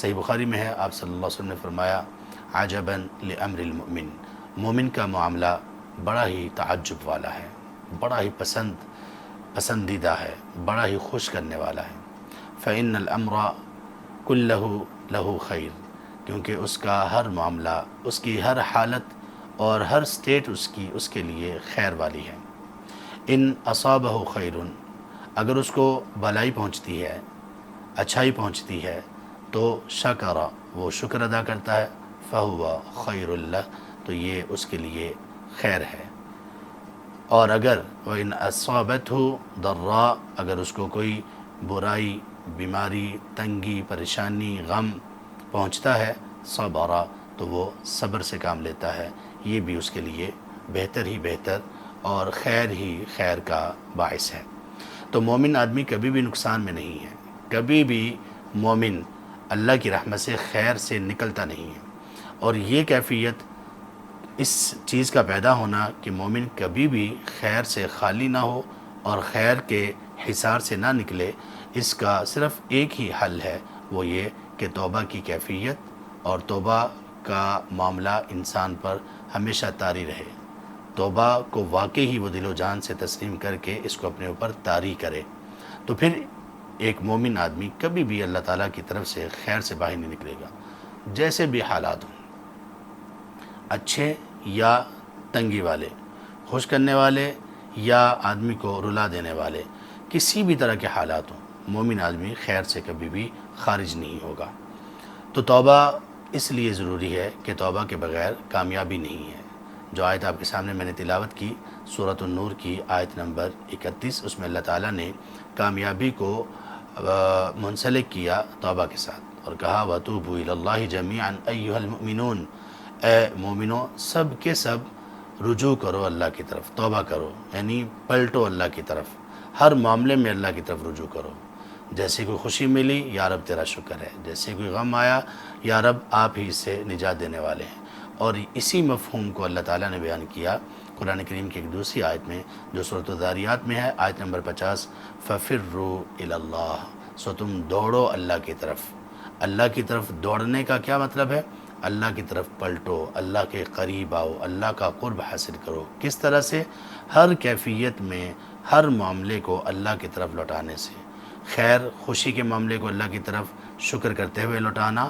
صحیح بخاری میں ہے، آپ صلی اللہ علیہ وسلم نے فرمایا عجباً لامر المؤمن، مومن کا معاملہ بڑا ہی تعجب والا ہے، بڑا ہی پسندیدہ ہے، بڑا ہی خوش کرنے والا ہے۔ فإن الامر کلہ لہ خیر، کیونکہ اس کا ہر معاملہ، اس کی ہر حالت اور ہر سٹیٹ اس کے لیے خیر والی ہے۔ ان اصابہ خیر، اگر اس کو بھلائی پہنچتی ہے، اچھائی پہنچتی ہے تو شکر، وہ شکر ادا کرتا ہے، فہو خیر لہ، تو یہ اس کے لیے خیر ہے۔ اور اگر وَإِنْ أَصَابَتْهُ ضَرَّاء، اگر اس کو کوئی برائی، بیماری، تنگی، پریشانی، غم پہنچتا ہے، صبر، تو وہ صبر سے کام لیتا ہے، یہ بھی اس کے لیے بہتر ہی بہتر اور خیر ہی خیر کا باعث ہے۔ تو مومن آدمی کبھی بھی نقصان میں نہیں ہے، کبھی بھی مومن اللہ کی رحمت سے خیر سے نکلتا نہیں ہے۔ اور یہ کیفیت، اس چیز کا پیدا ہونا کہ مومن کبھی بھی خیر سے خالی نہ ہو اور خیر کے حصار سے نہ نکلے، اس کا صرف ایک ہی حل ہے، وہ یہ کہ توبہ کی کیفیت اور توبہ کا معاملہ انسان پر ہمیشہ طاری رہے، توبہ کو واقعی ہی وہ دل و جان سے تسلیم کر کے اس کو اپنے اوپر طاری کرے، تو پھر ایک مومن آدمی کبھی بھی اللہ تعالیٰ کی طرف سے خیر سے باہر نہیں نکلے گا، جیسے بھی حالات ہوں، اچھے یا تنگی والے، خوش کرنے والے یا آدمی کو رلا دینے والے، کسی بھی طرح کے حالات ہوں، مومن آدمی خیر سے کبھی بھی خارج نہیں ہوگا۔ تو توبہ اس لیے ضروری ہے کہ توبہ کے بغیر کامیابی نہیں ہے۔ جو آیت آپ کے سامنے میں نے تلاوت کی، سورۃ النور کی آیت نمبر 31، اس میں اللہ تعالیٰ نے کامیابی کو منسلک کیا توبہ کے ساتھ اور کہا وَتُوبُوا إِلَى اللَّهِ جَمِيعًا أَيُّهَا الْمُؤْمِنُونَ، اے مومنوں سب کے سب رجوع کرو اللہ کی طرف، توبہ کرو، یعنی پلٹو اللہ کی طرف، ہر معاملے میں اللہ کی طرف رجوع کرو۔ جیسے کوئی خوشی ملی، یا رب تیرا شکر ہے، جیسے کوئی غم آیا، یا رب آپ ہی اس سے نجات دینے والے ہیں۔ اور اسی مفہوم کو اللہ تعالیٰ نے بیان کیا قرآن کریم کی ایک دوسری آیت میں، جو سورۃ الذاریات میں ہے، آیت نمبر 50، فَفِرُّوا إِلَى اللَّهِ، سو تم دوڑو اللہ کی طرف۔ اللہ کی طرف دوڑنے کا کیا مطلب ہے؟ اللہ کی طرف پلٹو، اللہ کے قریب آؤ، اللہ کا قرب حاصل کرو۔ کس طرح سے؟ ہر کیفیت میں، ہر معاملے کو اللہ کی طرف لوٹانے سے، خیر خوشی کے معاملے کو اللہ کی طرف شکر کرتے ہوئے لوٹانا،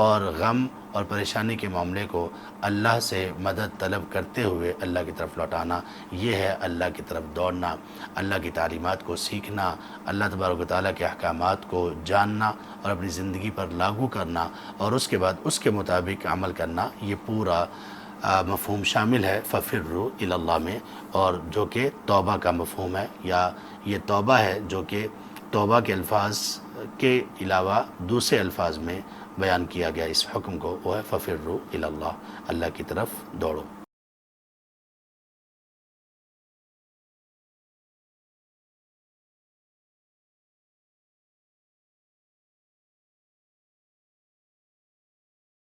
اور غم اور پریشانی کے معاملے کو اللہ سے مدد طلب کرتے ہوئے اللہ کی طرف لوٹانا، یہ ہے اللہ کی طرف دوڑنا، اللہ کی تعلیمات کو سیکھنا، اللہ تبارک و تعالیٰ کے احکامات کو جاننا اور اپنی زندگی پر لاگو کرنا، اور اس کے بعد اس کے مطابق عمل کرنا، یہ پورا مفہوم شامل ہے فَفِرُّوا إِلَى اللَّهِ میں، اور جو کہ توبہ کا مفہوم ہے، یا یہ توبہ ہے جو کہ توبہ کے الفاظ کے علاوہ دوسرے الفاظ میں بیان کیا گیا اس حکم کو، وہ ہے فَفِرُّوا إِلَى اللَّهِ، اللہ کی طرف دوڑو۔